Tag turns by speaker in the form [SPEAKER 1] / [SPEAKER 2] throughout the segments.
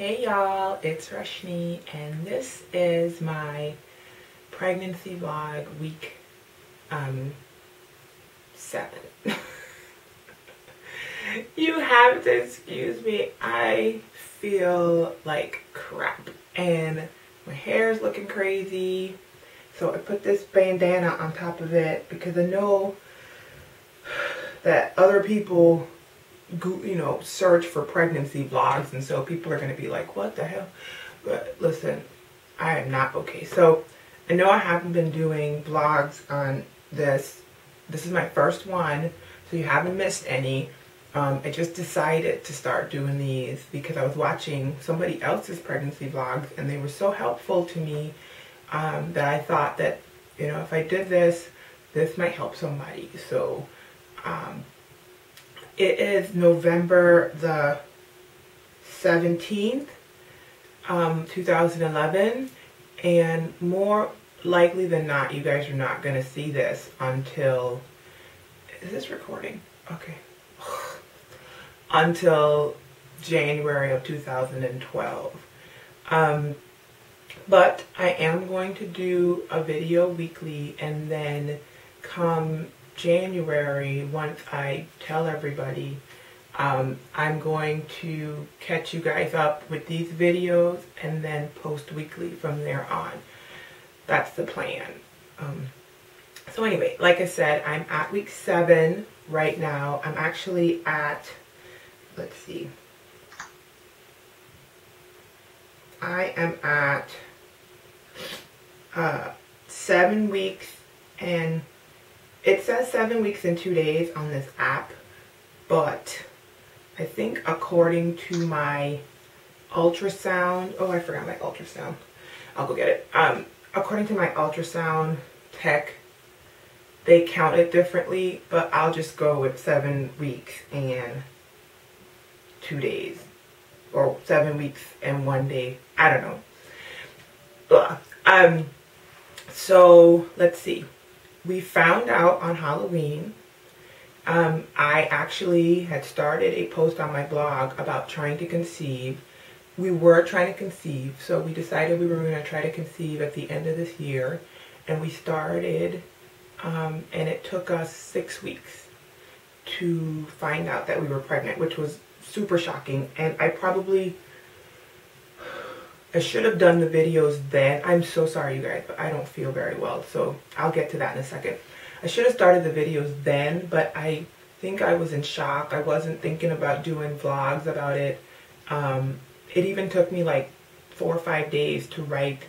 [SPEAKER 1] Hey y'all, it's Rashni and this is my pregnancy vlog week 7. You have to excuse me, I feel like crap and my hair is looking crazy, so I put this bandana on top of it because I know that other people search for pregnancy vlogs, and so people are going to be like, what the hell? But listen, I am not okay. So I know I haven't been doing vlogs on this. This is my first one, so you haven't missed any. I just decided to start doing these because I was watching somebody else's pregnancy vlogs and they were so helpful to me that I thought that, if I did this might help somebody. So it is November the 17th, 2011, and more likely than not, you guys are not going to see this until, is this recording? Okay. Until January of 2012. But I am going to do a video weekly, and then come January, once I tell everybody, I'm going to catch you guys up with these videos and then post weekly from there on. That's the plan. So anyway, like I said, I'm at week 7 right now. I'm actually at, let's see, I am at 7 weeks, and it says 7 weeks and 2 days on this app, but I think according to my ultrasound, oh, I forgot my ultrasound. I'll go get it. According to my ultrasound tech, they count it differently, but I'll just go with 7 weeks and 2 days, or 7 weeks and 1 day. I don't know. Ugh. So let's see. We found out on Halloween. I actually had started a post on my blog about trying to conceive. We were trying to conceive, so we decided we were going to try to conceive at the end of this year, and we started, and it took us 6 weeks to find out that we were pregnant, which was super shocking. And I should have done the videos then. I'm so sorry, you guys, but I don't feel very well, so I'll get to that in a second. I should have started the videos then, but I think I was in shock. I wasn't thinking about doing vlogs about it. It even took me like 4 or 5 days to write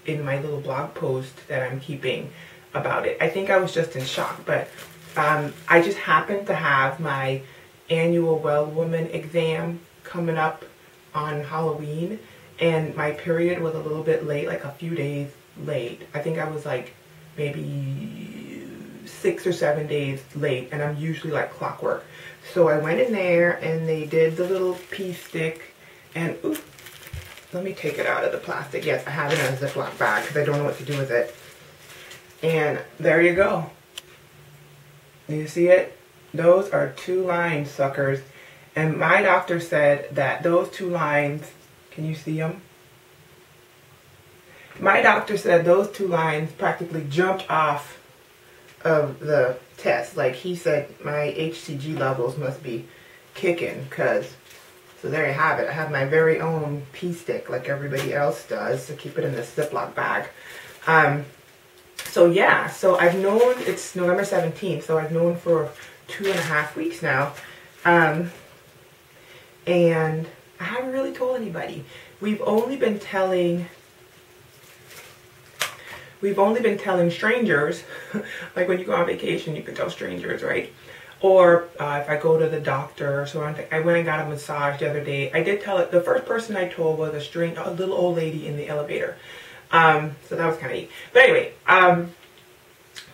[SPEAKER 1] in my little blog post that I'm keeping about it. I think I was just in shock, but I just happened to have my annual Well Woman exam coming up on Halloween, and my period was a little bit late, like a few days late. I think I was like maybe 6 or 7 days late, and I'm usually like clockwork. So I went in there and they did the little pea stick, and ooh, let me take it out of the plastic. Yes, I have it in a Ziploc bag because I don't know what to do with it. And there you go. You see it? Those are 2 lines, suckers. And my doctor said that those 2 lines, can you see them? My doctor said those 2 lines practically jumped off of the test. Like, he said my HCG levels must be kicking, because, so there you have it. I have my very own pea stick like everybody else does, so keep it in this Ziploc bag. So yeah, so I've known, it's November 17th, so I've known for 2.5 weeks now. And I haven't really told anybody. We've only been telling strangers. Like when you go on vacation, you can tell strangers, right? Or if I go to the doctor. So I went and got a massage the other day. I did tell it. The first person I told was a little old lady in the elevator. So that was kind of neat. But anyway,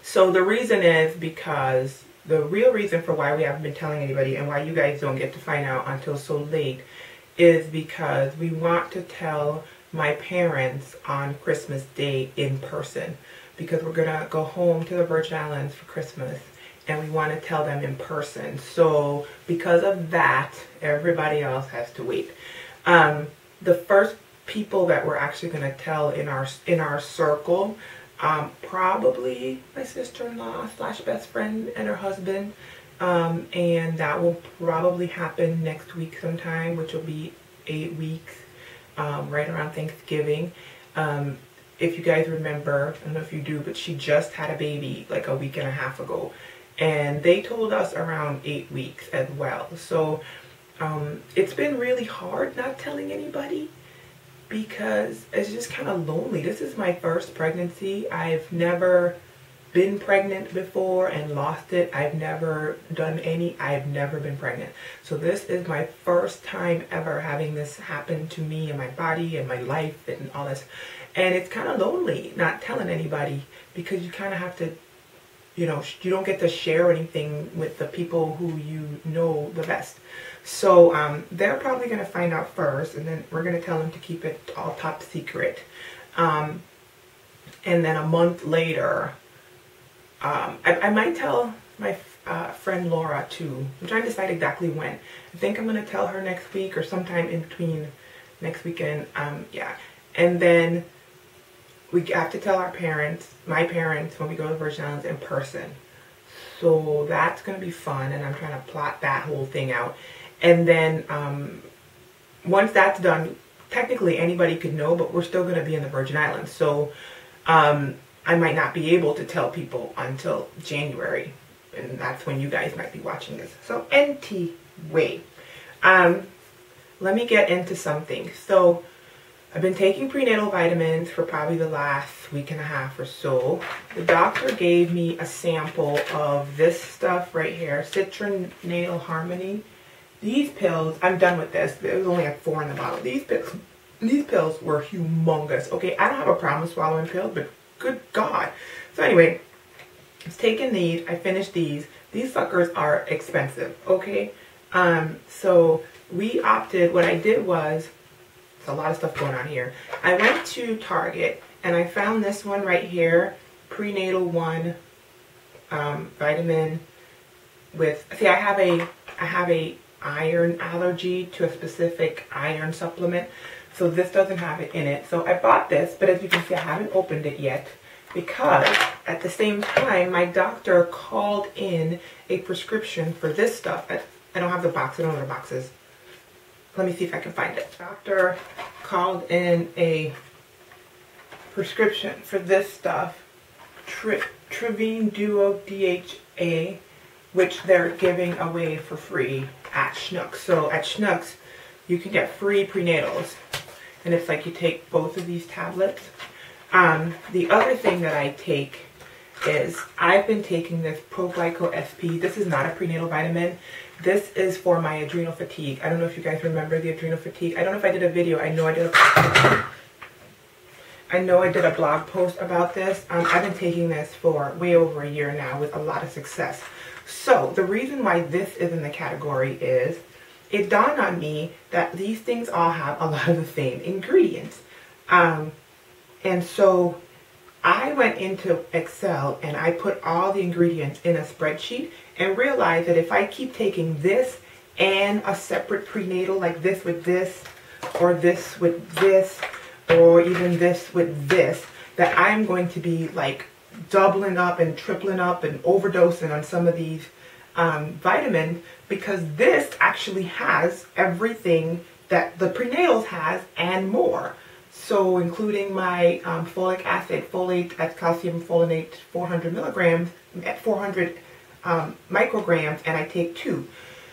[SPEAKER 1] so the reason is because the real reason for why we haven't been telling anybody and why you guys don't get to find out until so late is because we want to tell my parents on Christmas Day in person, because we're going to go home to the Virgin Islands for Christmas and we want to tell them in person. So because of that, everybody else has to wait. the first people that we're actually going to tell in our circle, probably my sister-in-law / best friend and her husband, and that will probably happen next week sometime, which will be 8 weeks, right around Thanksgiving. If you guys remember, I don't know if you do, but she just had a baby like a week and a half ago, and they told us around 8 weeks as well. So it's been really hard not telling anybody, because it's just kind of lonely. This is my first pregnancy. I've never been pregnant before and lost it. I've never been pregnant. So this is my first time ever having this happen to me and my body and my life and all this. And it's kind of lonely not telling anybody, because you kind of have to, you know, you don't get to share anything with the people who you know the best. So they're probably going to find out first, and then we're going to tell them to keep it all top secret. And then a month later, I might tell my friend Laura too. I'm trying to decide exactly when. I think I'm going to tell her next week or sometime in between next weekend. Yeah. And then we have to tell our parents, my parents, when we go to the Virgin Islands in person. So that's going to be fun, and I'm trying to plot that whole thing out. And then once that's done, technically anybody could know, but we're still going to be in the Virgin Islands. So I might not be able to tell people until January, and that's when you guys might be watching this. So anyway, let me get into something. So I've been taking prenatal vitamins for probably the last week and a half or so. The doctor gave me a sample of this stuff right here, Citrinatal Harmony. These pills, I'm done with this. There was only like 4 in the bottle. These pills were humongous. Okay, I don't have a problem swallowing pills, but good God. So anyway, I was taking these. I finished these. These suckers are expensive, okay? So we opted, what I did was, a lot of stuff going on here. I went to Target and I found this one right here, Prenatal 1 vitamin with, see, I have a iron allergy to a specific iron supplement, so this doesn't have it in it. So I bought this, but as you can see, I haven't opened it yet, because at the same time my doctor called in a prescription for this stuff. I don't have the box. I don't know what the box is. Let me see if I can find it. Doctor called in a prescription for this stuff, Travene Duo DHA, which they're giving away for free at Schnucks. So at Schnucks, you can get free prenatals, and it's like you take both of these tablets. The other thing that I take is, I've been taking this Pro-Glyco SP. This is not a prenatal vitamin. This is for my adrenal fatigue. I don't know if you guys remember the adrenal fatigue. I don't know if I did a video. I know I did a blog post about this. I've been taking this for way over a year now with a lot of success. So the reason why this is in the category is, it dawned on me that these things all have a lot of the same ingredients. And so I went into Excel and I put all the ingredients in a spreadsheet and realized that if I keep taking this and a separate prenatal, like this with this, or this with this, or even this with this, that I'm going to be like doubling up and tripling up and overdosing on some of these vitamins, because this actually has everything that the prenatals has and more. So including my folic acid, folate, calcium folinate, 400 milligrams, 400 micrograms, and I take 2.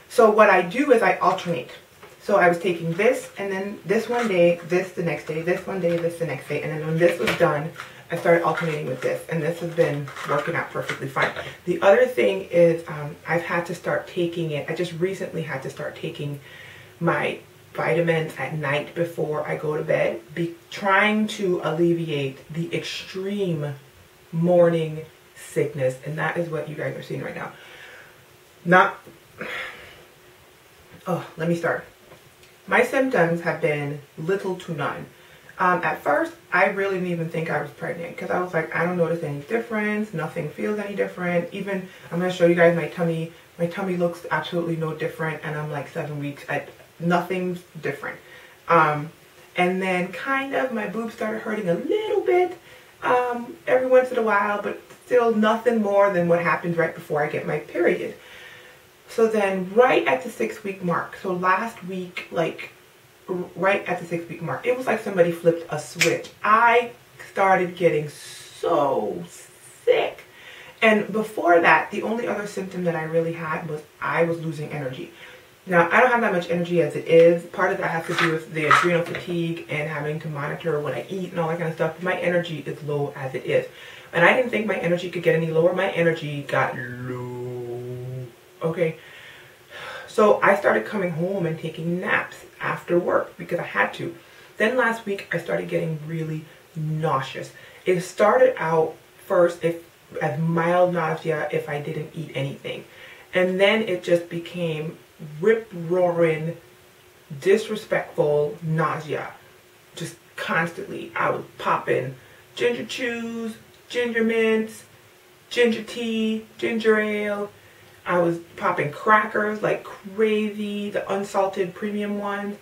[SPEAKER 1] So what I do is I alternate. So I was taking this, and then this one day, this the next day, this one day, this the next day, and then when this was done, I started alternating with this, and this has been working out perfectly fine. The other thing is I've had to start taking it. I just recently had to start taking my vitamins at night before I go to bed, trying to alleviate the extreme morning sickness, and that is what you guys are seeing right now. Let me start. My symptoms have been little to none. At first, I really didn't even think I was pregnant, because I was like, I don't notice any difference, nothing feels any different. Even, I'm going to show you guys my tummy. My tummy looks absolutely no different, and I'm like 7 weeks. Nothing's different. And then kind of my boobs started hurting a little bit every once in a while, but still nothing more than what happens right before I get my period. So then right at the 6-week mark, so last week, like right at the 6-week mark, it was like somebody flipped a switch. I started getting so sick. And before that, the only other symptom that I really had was I was losing energy. Now, I don't have that much energy as it is. Part of that has to do with the adrenal fatigue and having to monitor what I eat and all that kind of stuff. But my energy is low as it is. And I didn't think my energy could get any lower. My energy got low. Okay? So I started coming home and taking naps after work because I had to. Then last week, I started getting really nauseous. It started out first as mild nausea if I didn't eat anything. And then it just became rip-roaring, disrespectful nausea. Just constantly. I was popping ginger chews, ginger mints, ginger tea, ginger ale. I was popping crackers like crazy, the unsalted premium ones.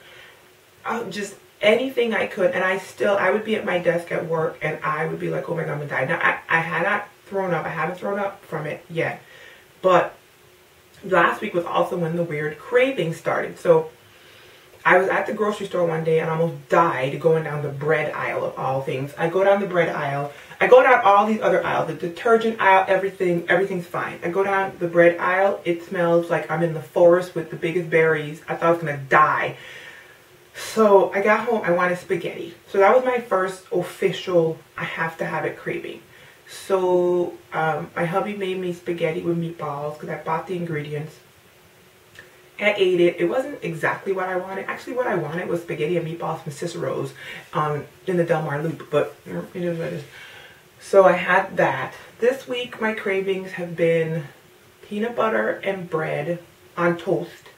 [SPEAKER 1] Just anything I could. And I would be at my desk at work and I would be like, oh my God, I'm gonna die. Now, I had not thrown up. I haven't thrown up from it yet. But last week was also when the weird cravings started. So I was at the grocery store one day and almost died going down the bread aisle of all things. I go down the bread aisle. I go down all these other aisles, the detergent aisle, everything's fine. I go down the bread aisle. It smells like I'm in the forest with the biggest berries. I thought I was going to die. So I got home. I wanted spaghetti. So that was my first official, I have to have it craving. So my hubby made me spaghetti with meatballs because I bought the ingredients. I ate it. It wasn't exactly what I wanted. Actually, what I wanted was spaghetti and meatballs from Cicero's in the Del Mar Loop, but it is what it is. So I had that. This week, my cravings have been peanut butter and bread on toast,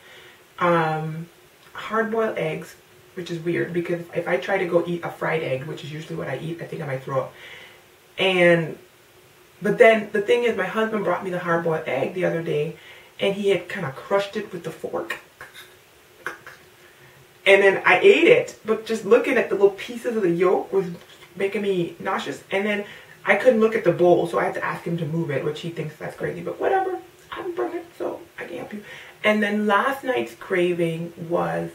[SPEAKER 1] hard-boiled eggs, which is weird because if I try to go eat a fried egg, which is usually what I eat, I think I might throw up. But then the thing is, my husband brought me the hard-boiled egg the other day, and he had kind of crushed it with the fork. And then I ate it, but just looking at the little pieces of the yolk was making me nauseous. And then I couldn't look at the bowl, so I had to ask him to move it, which he thinks that's crazy. But whatever, I'm pregnant, so I can help you. And then last night's craving was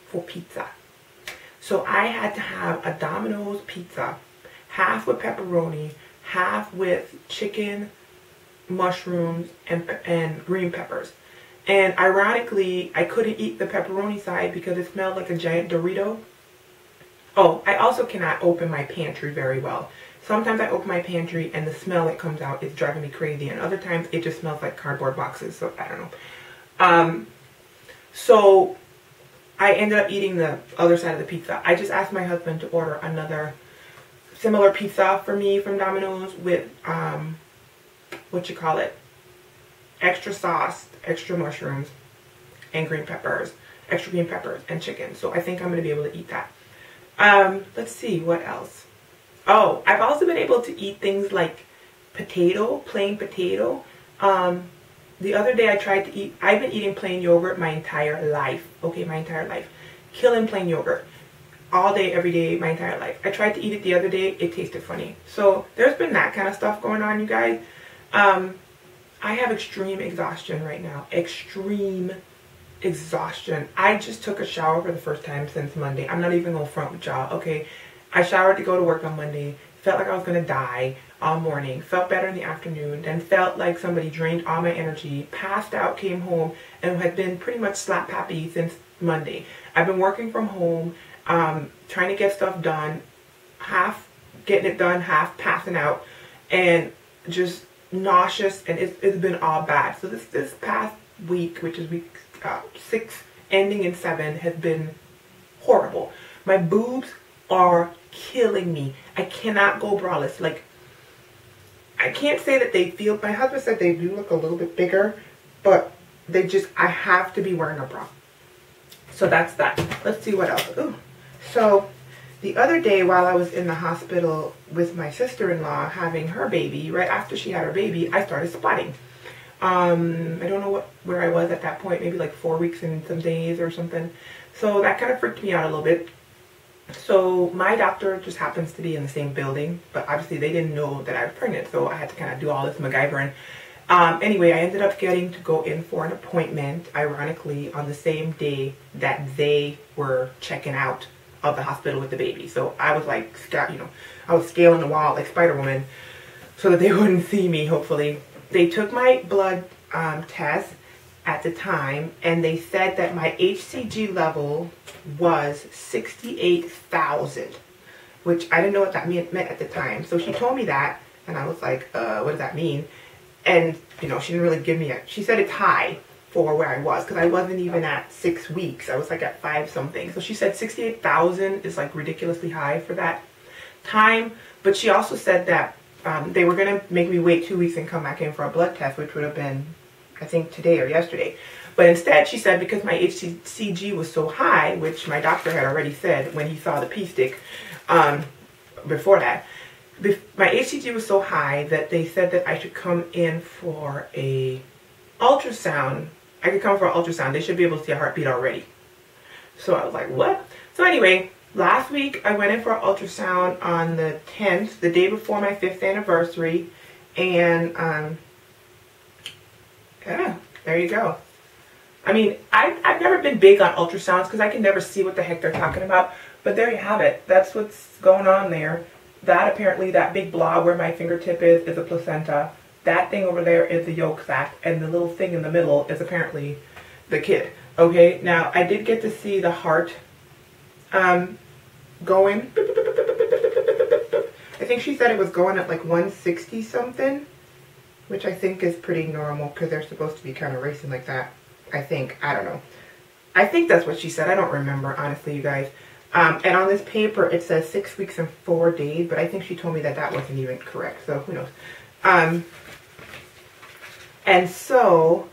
[SPEAKER 1] for pizza. So I had to have a Domino's pizza, half with pepperoni, half with chicken, mushrooms, and green peppers. And ironically, I couldn't eat the pepperoni side because it smelled like a giant Dorito. Oh, I also cannot open my pantry very well. Sometimes I open my pantry and the smell that comes out is driving me crazy. And other times it just smells like cardboard boxes. So I don't know. So I ended up eating the other side of the pizza. I just asked my husband to order another similar pizza for me from Domino's with, extra sauce, extra mushrooms, and green peppers, extra green peppers, and chicken. So I think I'm going to be able to eat that. Let's see, what else? Oh, I've also been able to eat things like potato, plain potato. The other day I tried to eat, I've been eating plain yogurt my entire life. Okay, my entire life. Killing plain yogurt. All day, every day, my entire life. I tried to eat it the other day. It tasted funny. So there's been that kind of stuff going on, you guys. I have extreme exhaustion right now. Extreme exhaustion. I just took a shower for the first time since Monday. I'm not even going to front with y'all. Okay, I showered to go to work on Monday. Felt like I was going to die all morning. Felt better in the afternoon. Then felt like somebody drained all my energy. Passed out, came home, and had been pretty much slap happy since Monday. I've been working from home, trying to get stuff done. Half getting it done, half passing out. And just nauseous, and it's been all bad. So this past week, which is week 6 ending in 7, has been horrible. My boobs are killing me. I cannot go braless. Like, I can't say that they feel, my husband said they do look a little bit bigger, but they just, I have to be wearing a bra. So that's that. Let's see what else. Ooh. So the other day while I was in the hospital with my sister-in-law having her baby, right after she had her baby, I started spotting. I don't know where I was at that point, maybe like 4 weeks and some days or something. So that kind of freaked me out a little bit. So my doctor just happens to be in the same building, but obviously they didn't know that I was pregnant, so I had to kind of do all this MacGyvering. Anyway, I ended up getting to go in for an appointment, ironically, on the same day that they were checking out of the hospital with the baby. So I was like, you know, I was scaling the wall like Spider-Woman so that they wouldn't see me, hopefully. They took my blood test at the time, and they said that my HCG level was 68,000, which I didn't know what that meant at the time. So she told me that, and I was like, what does that mean? And, you know, she didn't really give me she said it's high for where I was, because I wasn't even at 6 weeks. I was like at 5 something. So she said 68,000 is like ridiculously high for that time. But she also said that they were going to make me wait 2 weeks and come back in for a blood test, which would have been, I think, today or yesterday. But instead, she said, because my HCG was so high, which my doctor had already said when he saw the pee stick before that, my HCG was so high that they said that I should come in for a ultrasound. I could come for an ultrasound. They should be able to see a heartbeat already. So I was like, what? So anyway, last week I went in for an ultrasound on the 10th, the day before my 5th anniversary. And yeah, there you go. I mean, I've never been big on ultrasounds because I can never see what the heck they're talking about. But there you have it. That's what's going on there. That apparently, that big blob where my fingertip is a placenta. That thing over there is the yolk sac. And the little thing in the middle is apparently the kid. Okay, now I did get to see the heart going. I think she said it was going at like 160 something, which I think is pretty normal because they're supposed to be kind of racing like that. I think. I don't know. I think that's what she said. I don't remember, honestly, you guys. And on this paper, it says 6 weeks and 4 days, but I think she told me that that wasn't even correct, so who knows. And so,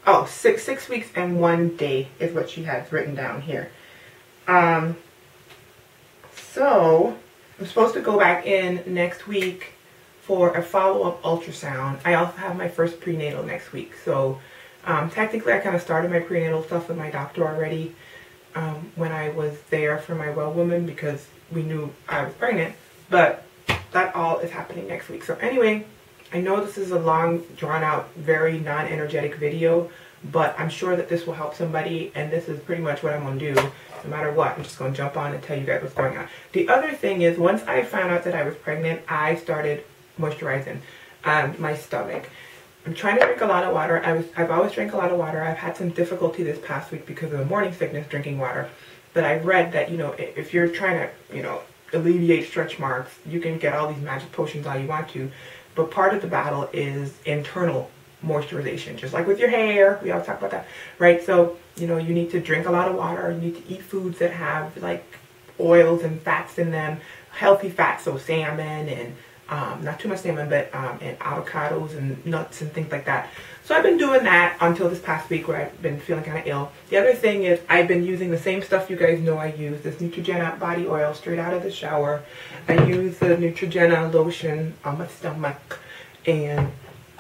[SPEAKER 1] oh, six weeks and 1 day is what she has written down here. So, I'm supposed to go back in next week for a follow-up ultrasound. I also have my first prenatal next week, so technically I kind of started my prenatal stuff with my doctor already. When I was there for my well woman, because we knew I was pregnant, but that all is happening next week. So anyway, I know this is a long, drawn out, very non-energetic video, but I'm sure that this will help somebody, and this is pretty much what I'm going to do. No matter what, I'm just going to jump on and tell you guys what's going on. The other thing is, once I found out that I was pregnant, I started moisturizing my stomach. I'm trying to drink a lot of water. I've always drank a lot of water. I've had some difficulty this past week because of the morning sickness drinking water. But I read that, you know, if you're trying to, you know, alleviate stretch marks, you can get all these magic potions all you want to. But part of the battle is internal moisturization, just like with your hair. We always talk about that, right? So, you know, you need to drink a lot of water. You need to eat foods that have like oils and fats in them, healthy fats, so salmon and not too much salmon, but and avocados and nuts and things like that. So I've been doing that until this past week where I've been feeling kind of ill. The other thing is I've been using the same stuff you guys know I use, this Neutrogena body oil straight out of the shower. I use the Neutrogena lotion on my stomach and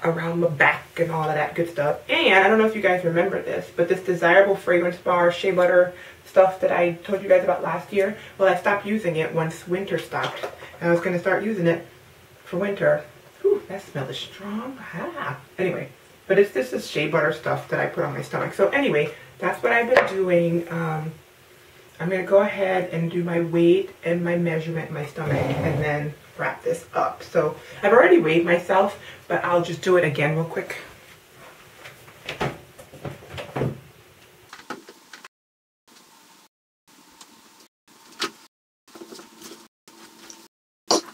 [SPEAKER 1] around my back and all of that good stuff. And I don't know if you guys remember this, but this Desirable Fragrance Bar Shea Butter stuff that I told you guys about last year, well, I stopped using it once winter stopped, and I was going to start using it for winter. Ooh, that smell is strong. Ah. Anyway, but it's just this shea butter stuff that I put on my stomach. So anyway, that's what I've been doing. I'm going to go ahead and do my weight and my measurement in my stomach and then wrap this up. So I've already weighed myself, but I'll just do it again real quick.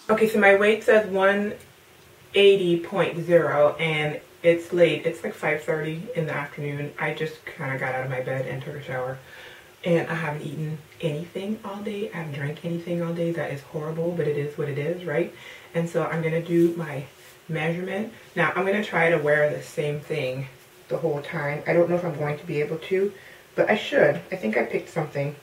[SPEAKER 1] Okay, so my weight says 180.0 and it's late. It's like 5:30 in the afternoon. I just kind of got out of my bed and took a shower. And I haven't eaten anything all day. I haven't drank anything all day. That is horrible, but it is what it is, right? And so I'm going to do my measurement. Now, I'm going to try to wear the same thing the whole time. I don't know if I'm going to be able to, but I should. I think I picked something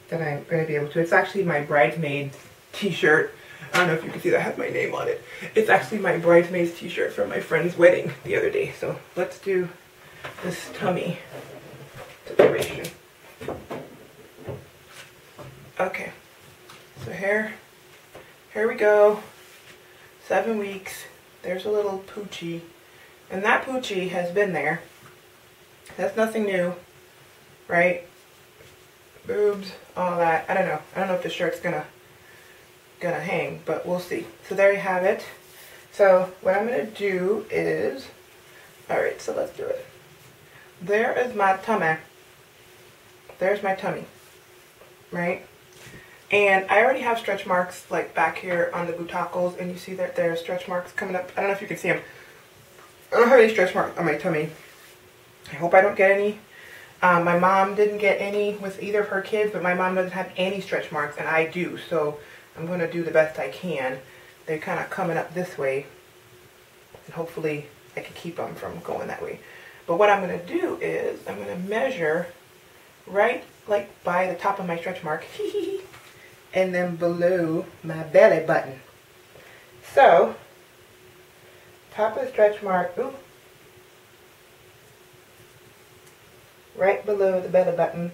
[SPEAKER 1] that I'm going to be able to. It's actually my bridesmaid's t-shirt. I don't know if you can see that has my name on it. It's actually my bridesmaid's t-shirt from my friend's wedding the other day. So let's do this tummy situation. Okay, So here we go. 7 weeks. There's a little poochie. And that poochie has been there. That's nothing new, right? Boobs, all that. I don't know. I don't know if the shirt's gonna hang, but we'll see. So there you have it. So what I'm gonna do is, alright, so let's do it. There is my tummy. There's my tummy, right? And I already have stretch marks like back here on the buttocles, and you see that there are stretch marks coming up. I don't know if you can see them. I don't have any stretch marks on my tummy. I hope I don't get any. My mom didn't get any with either of her kids, but my mom doesn't have any stretch marks, and I do. So I'm going to do the best I can. They're kind of coming up this way, and hopefully I can keep them from going that way. But what I'm going to do is I'm going to measure right like by the top of my stretch mark, and then below my belly button. So, top of the stretch mark, ooh, right below the belly button,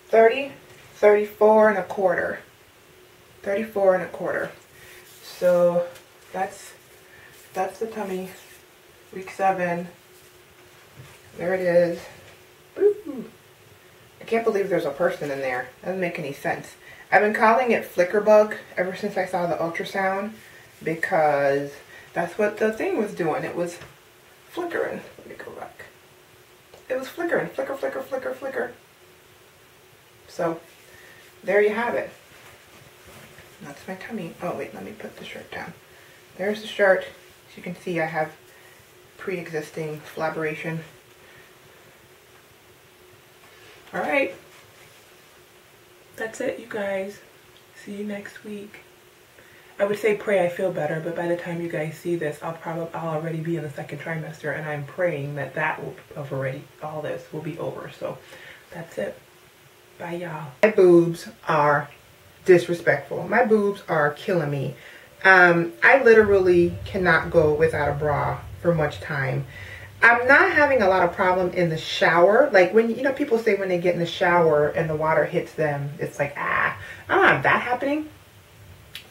[SPEAKER 1] 30, 34 and a quarter. 34 and a quarter. So that's the tummy, week 7. There it is. Woo. I can't believe there's a person in there. Doesn't make any sense. I've been calling it flicker bug ever since I saw the ultrasound, because that's what the thing was doing. It was flickering. Let me go back. It was flickering. Flicker, flicker, flicker, flicker. So there you have it. That's my tummy. Oh wait, let me put the shirt down. There's the shirt. As you can see, I have pre-existing flabberation. Alright. That's it, you guys. See you next week. I would say pray I feel better, but by the time you guys see this, I'll already be in the 2nd trimester, and I'm praying that all this will be over. So that's it. Bye, y'all. My boobs are disrespectful. My boobs are killing me. I literally cannot go without a bra for much time. I'm not having a lot of problem in the shower. Like when, you know, people say when they get in the shower and the water hits them, it's like, ah, I don't have that happening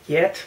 [SPEAKER 1] yet.